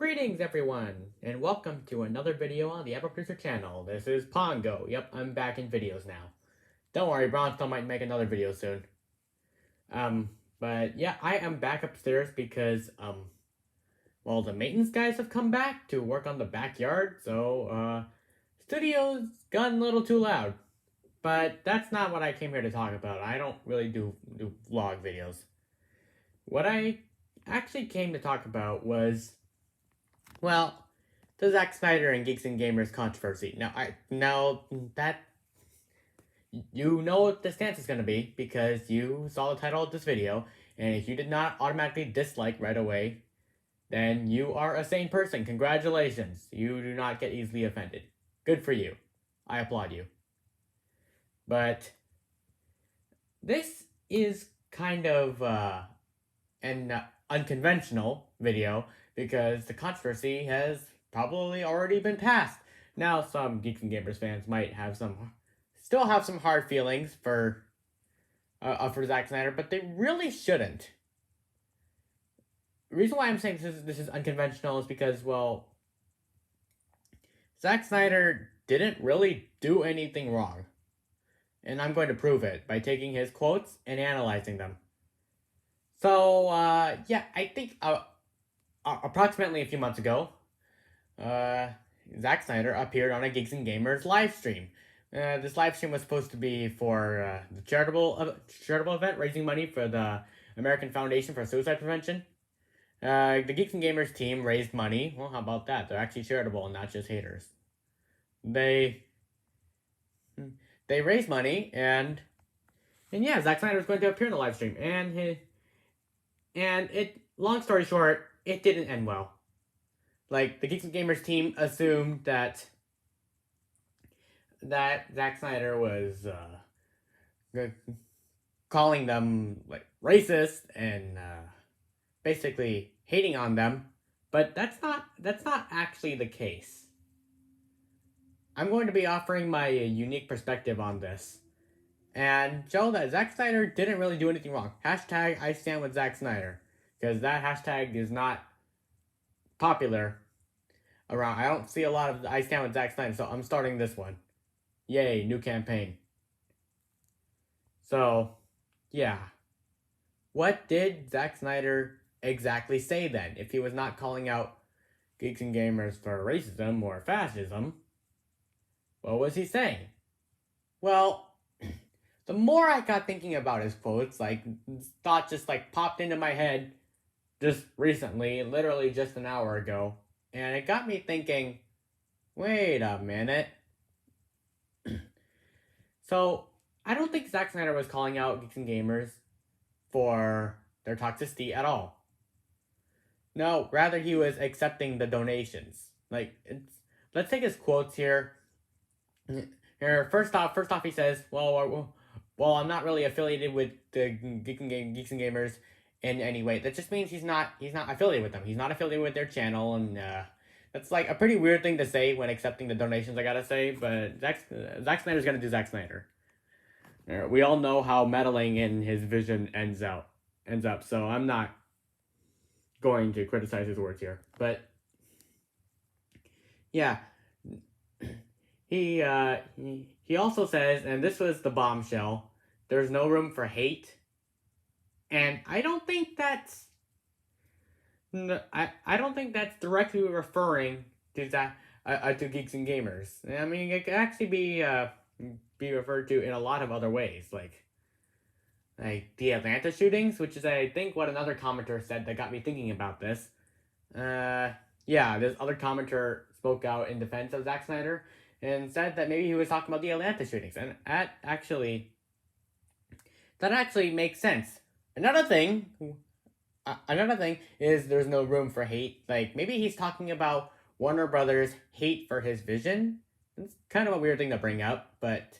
Greetings everyone, and welcome to another video on the Apple Producer channel. This is Pongo. Yep, I'm back in videos now. Don't worry, Bronstone might make another video soon. But yeah, I am back upstairs because, well, the maintenance guys have come back to work on the backyard, so, studio's gotten a little too loud. But that's not what I came here to talk about. I don't really do vlog videos. What I actually came to talk about was, well, the Zack Snyder and Geeks and Gamers controversy. Now that you know what the stance is going to be because you saw the title of this video, and if you did not automatically dislike right away, then you are a sane person. Congratulations. You do not get easily offended. Good for you. I applaud you. But this is kind of an unconventional video because the controversy has probably already been passed. Now, some Geeks and Gamers fans might still have some hard feelings for Zack Snyder, but they really shouldn't. The reason why I'm saying this is unconventional is because, well, Zack Snyder didn't really do anything wrong. And I'm going to prove it by taking his quotes and analyzing them. So, yeah, I think approximately a few months ago, Zack Snyder appeared on a Geeks and Gamers live stream. This live stream was supposed to be for the charitable event, raising money for the American Foundation for Suicide Prevention. The Geeks and Gamers team raised money. Well, how about that? They're actually charitable and not just haters. They raised money, and yeah, Zack Snyder was going to appear in the live stream, long story short, it didn't end well. Like, the Geeks and Gamers team assumed that Zack Snyder was calling them like racist and basically hating on them, but that's not actually the case. I'm going to be offering my unique perspective on this and show that Zack Snyder didn't really do anything wrong. Hashtag I stand with Zack Snyder, because that hashtag is not popular around. I don't see a lot of I stand with Zack Snyder, so I'm starting this one. Yay, new campaign. So, yeah. What did Zack Snyder exactly say then? If he was not calling out Geeks and Gamers for racism or fascism, what was he saying? Well, the more I got thinking about his quotes, like, thought just like popped into my head just recently, literally just an hour ago, and it got me thinking, wait a minute. So, I don't think Zack Snyder was calling out Geeks and Gamers for their toxicity at all. No, rather he was accepting the donations. Like, let's take his quotes here. Here, first off, he says, well, I'm not really affiliated with the Geeks and Gamers in any way. That just means he's not affiliated with them. He's not affiliated with their channel, and that's like a pretty weird thing to say when accepting the donations, I gotta say. But Zack Snyder's gonna do Zack Snyder. We all know how meddling in his vision ends up. So I'm not going to criticize his words here, but yeah. He also says, and this was the bombshell, there's no room for hate. And I don't think that's directly referring to to Geeks and Gamers. I mean, it could actually be referred to in a lot of other ways, like the Atlanta shootings, which is I think what another commenter said that got me thinking about this. Yeah, this other commenter spoke out in defense of Zack Snyder and said that maybe he was talking about the Atlanta shootings, and that actually makes sense. Another thing is there's no room for hate. Like, maybe he's talking about Warner Brothers' hate for his vision. It's kind of a weird thing to bring up, but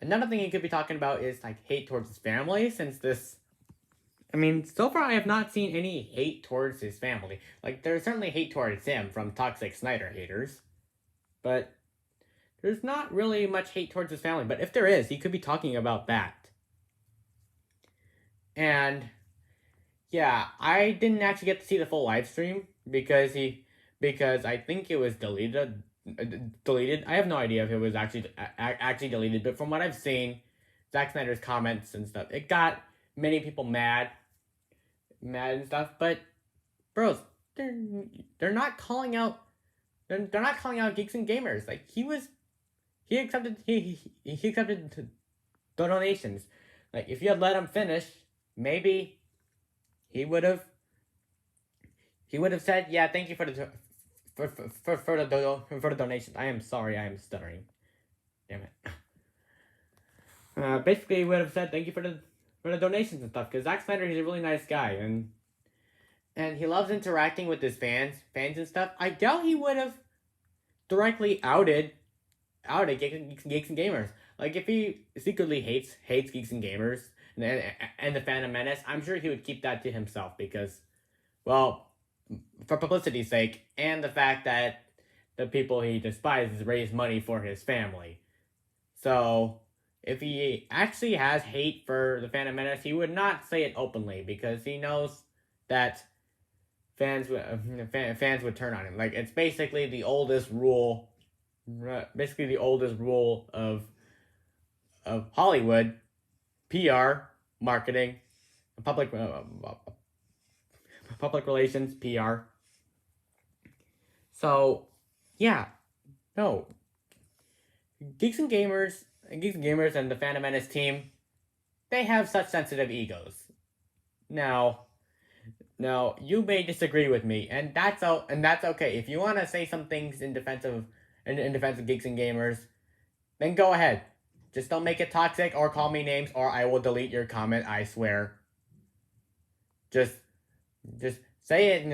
another thing he could be talking about is like hate towards his family, since so far I have not seen any hate towards his family. Like, there's certainly hate towards him from toxic Snyder haters, but there's not really much hate towards his family. But if there is, he could be talking about that. And yeah, I didn't actually get to see the full live stream because because I think it was deleted. Deleted. I have no idea if it was actually deleted, but from what I've seen, Zack Snyder's comments and stuff, it got many people mad and stuff. But bros, they're they're not calling out they're not calling out geeks and gamers. Like he accepted he accepted the donations. Like if you had let him finish, maybe he would have said, yeah, thank you for the for the donations. I am sorry, I am stuttering. Damn it. Basically, he would have said thank you for the donations and stuff. Because Zack Snyder, he's a really nice guy, and he loves interacting with his fans and stuff. I doubt he would have directly outed geeks and gamers. Like if he secretly hates geeks and gamers and the Phantom Menace, I'm sure he would keep that to himself because, well, for publicity's sake and the fact that the people he despises raise money for his family. So if he actually has hate for the Phantom Menace, he would not say it openly because he knows that fans would turn on him. Like it's basically the oldest rule of Hollywood, PR, marketing, public relations, PR. So, yeah, no. Geeks and gamers and the Phantom Menace team, they have such sensitive egos. Now, you may disagree with me, and that's okay. If you want to say some things in defense of geeks and gamers, then go ahead. Just don't make it toxic or call me names, or I will delete your comment. I swear. Just say it in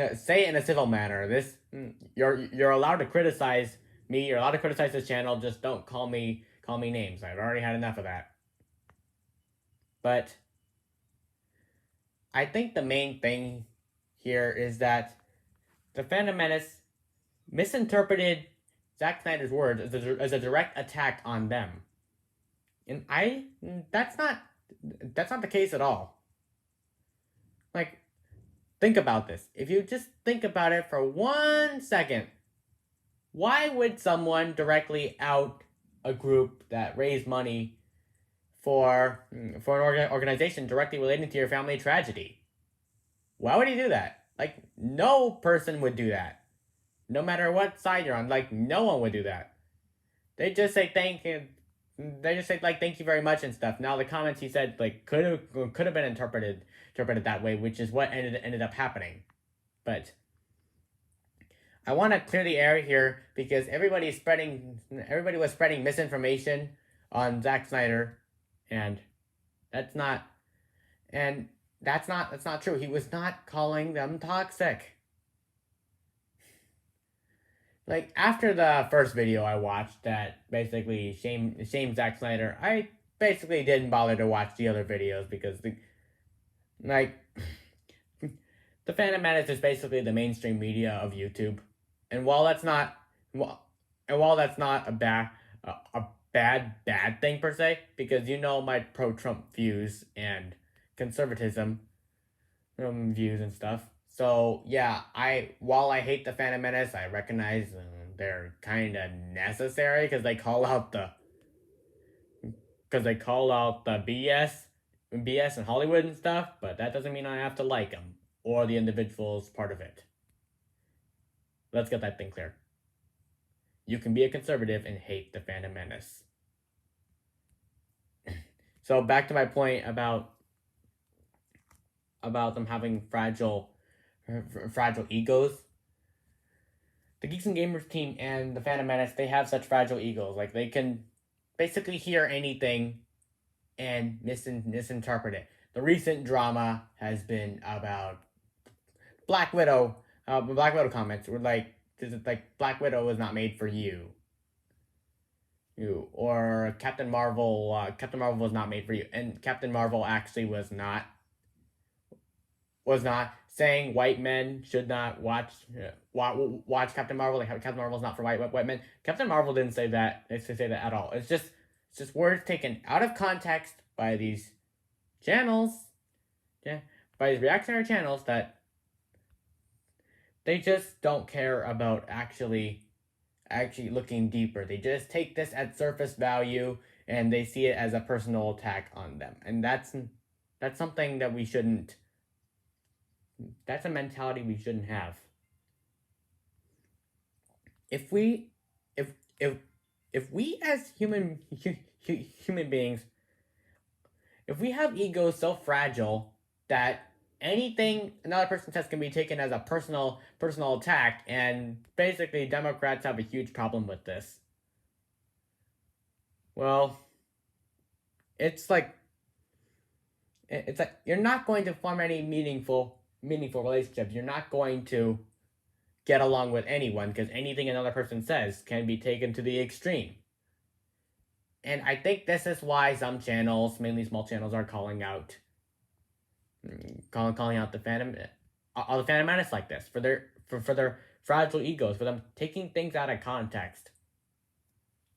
a civil manner. You're allowed to criticize me. You're allowed to criticize this channel. Just don't call me names. I've already had enough of that. But I think the main thing here is that the Phantom Menace misinterpreted Zack Snyder's words as a direct attack on them. And that's not the case at all. Like, think about this. If you just think about it for 1 second, why would someone directly out a group that raised money for an organization directly relating to your family tragedy? Why would he do that? Like, no person would do that. No matter what side you're on, like, no one would do that. They just say thank you. They just say like thank you very much and stuff. Now the comments he said like could have been interpreted that way, which is what ended up happening. But I want to clear the air here because everybody was spreading misinformation on Zack Snyder, and that's not true. He was not calling them toxic. Like, after the first video I watched that basically shamed Zack Snyder, I basically didn't bother to watch the other videos because, the Phantom Menace is basically the mainstream media of YouTube. And while that's not a bad thing per se, because you know my pro-Trump views and conservatism views and stuff, so yeah, while I hate the Phantom Menace, I recognize they're kind of necessary because they call out the BS in Hollywood and stuff. But that doesn't mean I have to like them or the individuals part of it. Let's get that thing clear. You can be a conservative and hate the Phantom Menace. So back to my point about them having fragile egos. The Geeks and Gamers team and the Phantom Menace, they have such fragile egos. Like, they can basically hear anything and misinterpret it. The recent drama has been about Black Widow. Black Widow comments were like, Black Widow was not made for you. Or Captain Marvel was not made for you. And Captain Marvel actually was not saying white men should not watch Captain Marvel. Like, Captain Marvel is not for white men. Captain Marvel didn't say that. They didn't say that at all. It's just words taken out of context by these channels, by these reactionary channels that they just don't care about actually looking deeper. They just take this at surface value and they see it as a personal attack on them. And that's something that we shouldn't that's a mentality we shouldn't have. If we if if if we as human beings, if we have egos so fragile that anything another person says can be taken as a personal attack, and basically Democrats have a huge problem with this. Well, it's like you're not going to form any meaningful relationships. You're not going to get along with anyone because anything another person says can be taken to the extreme. And I think this is why some channels, mainly small channels, are calling out the Phantom, all the Phantom Menace like this for their fragile egos, for them taking things out of context.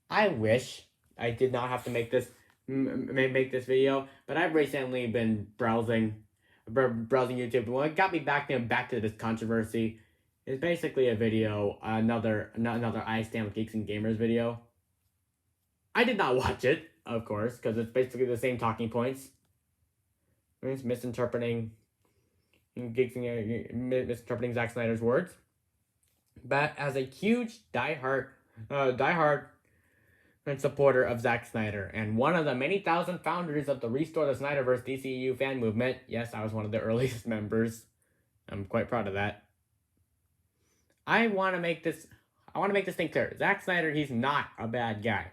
I wish I did not have to make this video, but I've recently been browsing YouTube. And what got me back to this controversy is basically a video, another I Stand with Geeks and Gamers video. I did not watch it, of course, because it's basically the same talking points. It's misinterpreting Zack Snyder's words. But as a huge diehard supporter of Zack Snyder and one of the many thousand founders of the Restore the Snyderverse DCEU fan movement, yes, I was one of the earliest members. I'm quite proud of that. I want to make this thing clear. Zack Snyder, he's not a bad guy.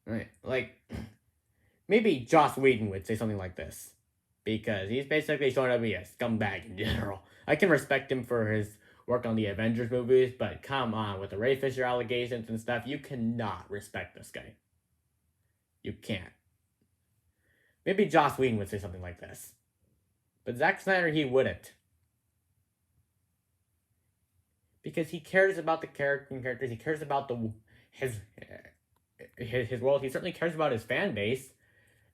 Right? Like, maybe Joss Whedon would say something like this, because he's basically showing up to be a scumbag in general. I can respect him for his work on the Avengers movies, but come on, with the Ray Fisher allegations and stuff, you cannot respect this guy. You can't. Maybe Joss Whedon would say something like this, but Zack Snyder, he wouldn't. Because he cares about the characters, he cares about his world, he certainly cares about his fan base.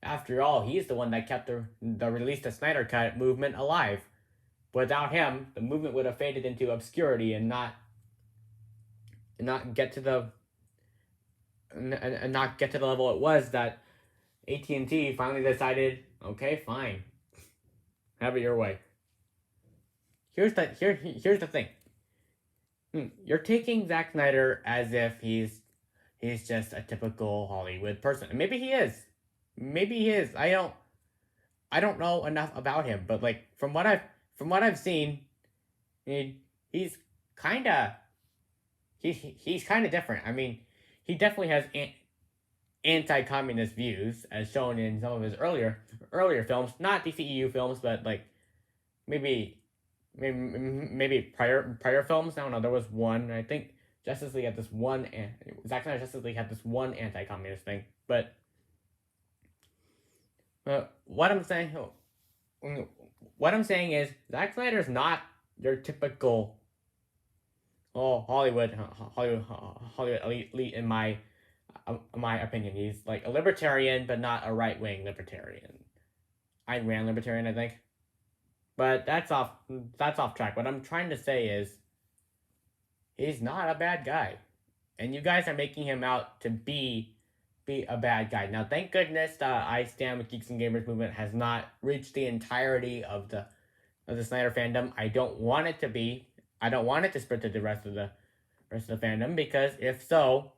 After all, he's the one that kept the Release the Snyder Cut movement alive. Without him, the movement would have faded into obscurity and not get to the level it was that AT&T finally decided, okay, fine, have it your way. Here's the thing. You're taking Zack Snyder as if he's just a typical Hollywood person, and maybe he is. I don't know enough about him, but like from what I've seen, he's kind of different. I mean, he definitely has anti-communist views, as shown in some of his earlier films, not DCEU films, but like maybe prior films. I don't know. There was one. I think Justice League had this one. Zack Snyder's Justice League had this one anti-communist thing, but. What I'm saying is Zack Snyder's not your typical Hollywood elite in my opinion. He's like a libertarian, but not a right-wing libertarian. Ayn Rand libertarian, I think. But that's off track. What I'm trying to say is he's not a bad guy, and you guys are making him out to be a bad guy. Now, thank goodness the I Stand with Geeks and Gamers movement has not reached the entirety of the Snyder fandom. I don't want it to be. I don't want it to spread to the rest of the fandom, because if so,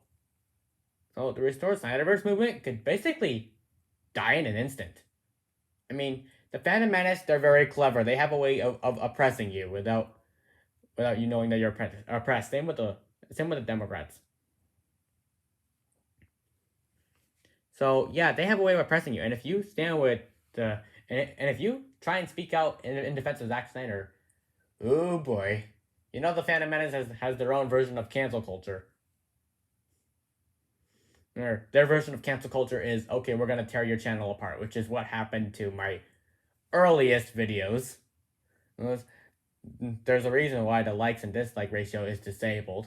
the Restore Snyderverse movement could basically die in an instant. I mean, the Phantom Menace, they're very clever. They have a way of oppressing you without you knowing that you're oppressed. Same with the Democrats. So yeah, they have a way of oppressing you, and if you stand with and if you try and speak out in defense of Zack Snyder, oh boy, you know the Phantom Menace has their own version of cancel culture. Their version of cancel culture is, okay, we're gonna tear your channel apart, which is what happened to my earliest videos. There's a reason why the likes and dislike ratio is disabled.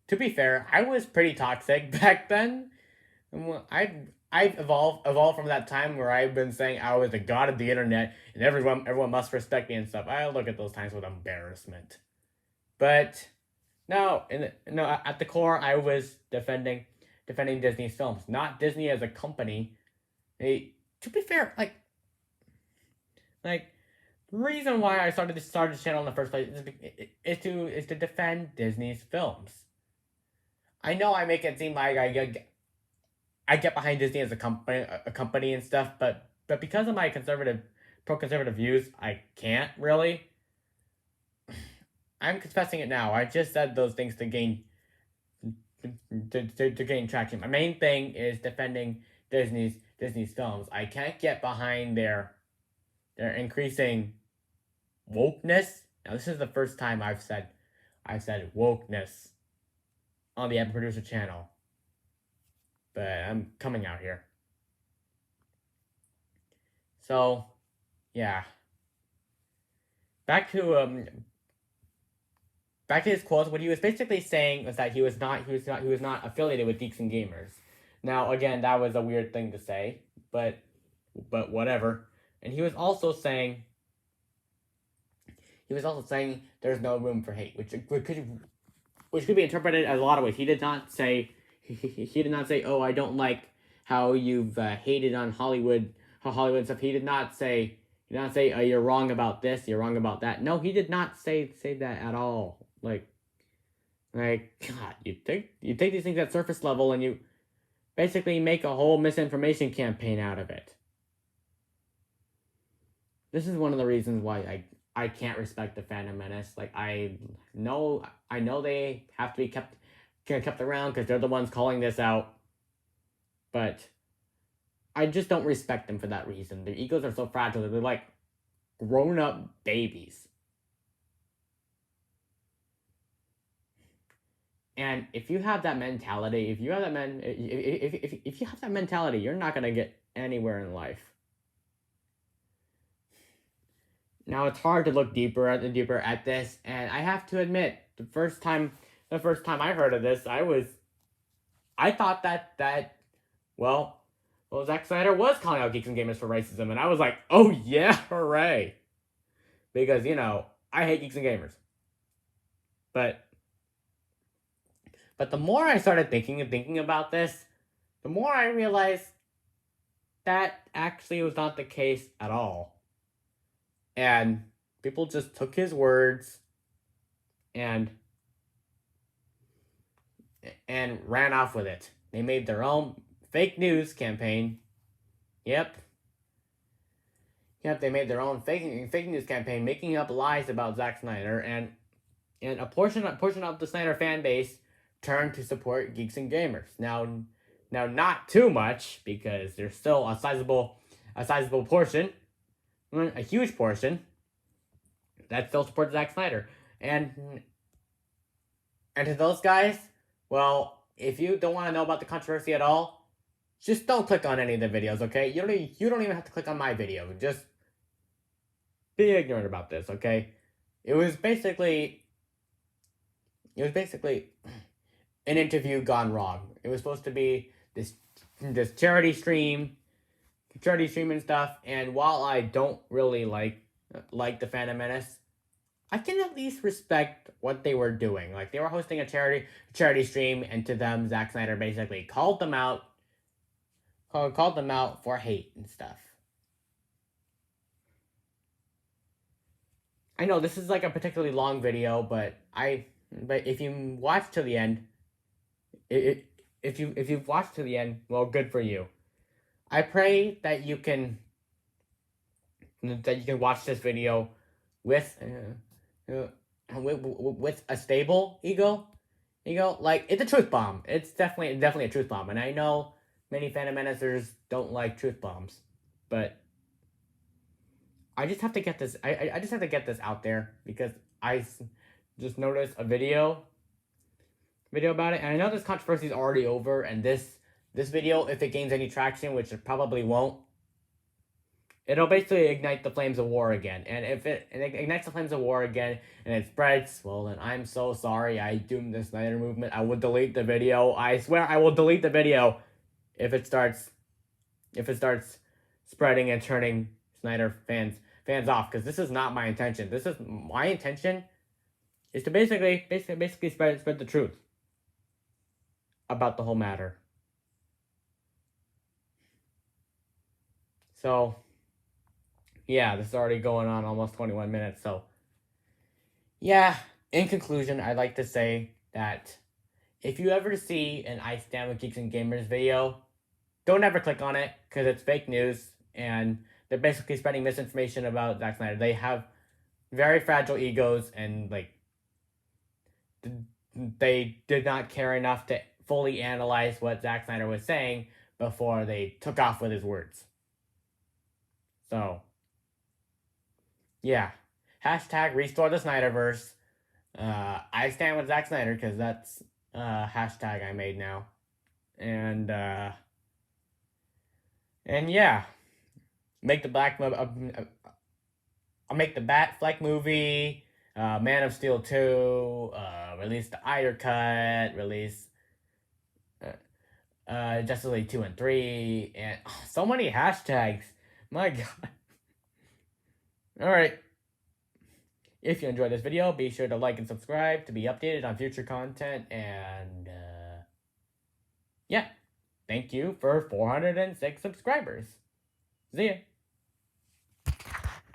To be fair, I was pretty toxic back then. I've evolved from that time where I've been saying I was the god of the internet and everyone must respect me and stuff. I look at those times with embarrassment. But no, no, at the core, I was defending Disney's films, not Disney as a company. To be fair, like the reason why I started this channel in the first place is to defend Disney's films. I know I make it seem like I get behind Disney as a company and stuff, but because of my pro conservative views, I can't really. I'm confessing it now. I just said those things to gain to gain traction. My main thing is defending Disney's films. I can't get behind their increasing wokeness. Now this is the first time I've said wokeness on the Epic Producer channel. But I'm coming out here. So, yeah. Back to his quotes. What he was basically saying was that he was not affiliated with Geeks and Gamers. Now, again, that was a weird thing to say, but whatever. And he was also saying there's no room for hate, which could be interpreted as a lot of ways. He did not say, oh, I don't like how you've hated on Hollywood stuff. He did not say, oh, you're wrong about this, you're wrong about that. No, he did not say that at all. Like, God, you take these things at surface level and you basically make a whole misinformation campaign out of it. This is one of the reasons why I can't respect the Phantom Menace. Like, I know they have to be kept around because they're the ones calling this out, but I just don't respect them for that reason. Their egos are so fragile. They're like grown-up babies. And if you have that mentality, if you have that mentality, you're not gonna get anywhere in life. Now it's hard to look deeper at this, and I have to admit, the first time I heard of this, I thought that Zack Snyder was calling out Geeks and Gamers for racism, and I was like, oh yeah, hooray, because I hate Geeks and Gamers, but the more I started thinking about this, the more I realized that actually was not the case at all. And people just took his words and ran off with it. They made their own fake news campaign. Yep, they made their own fake news campaign, making up lies about Zack Snyder, and a portion of the Snyder fan base turned to support Geeks and Gamers. Now not too much, because there's still a sizable portion, a huge portion, that still supports Zack Snyder. And to those guys, well, if you don't want to know about the controversy at all, just don't click on any of the videos, okay? You don't even have to click on my video. Just be ignorant about this, okay? It was basically an interview gone wrong. It was supposed to be this charity stream and stuff, and while I don't really like the Phantom Menace, I can at least respect what they were doing. Like, they were hosting a charity stream, and to them, Zack Snyder basically called them out for hate and stuff. I know this is like a particularly long video, but if you watch to the end, if you've watched to the end, well, good for you. I pray that you can watch this video with a stable ego. Like, it's a truth bomb. It's definitely a truth bomb, and I know many Phantom Menacers don't like truth bombs, but I just have to get this. I just have to get this out there, because I just noticed a video about it, and I know this controversy is already over, and this video, if it gains any traction, which it probably won't, it'll basically ignite the flames of war again. And if it ignites the flames of war again and it spreads, well, then I'm so sorry. I doomed the Snyder movement. I will delete the video. I swear I will delete the video if it starts if it starts spreading and turning Snyder fans off, because this is not my intention. This is my intention is to basically spread the truth about the whole matter. So yeah, this is already going on almost 21 minutes. So yeah, in conclusion, I'd like to say that if you ever see an I Stand with Geeks and Gamers video, don't ever click on it because it's fake news and they're basically spreading misinformation about Zack Snyder. They have very fragile egos and they did not care enough to fully analyze what Zack Snyder was saying before they took off with his words. So, yeah. Hashtag restore the Snyderverse. I stand with Zack Snyder because that's hashtag I made now. And yeah. Make the I'll make the Batfleck movie, Man of Steel 2, release the Eider Cut, release Justice League 2 and 3, and so many hashtags. My god. Alright. If you enjoyed this video, be sure to like and subscribe to be updated on future content, and yeah. Thank you for 406 subscribers. See ya.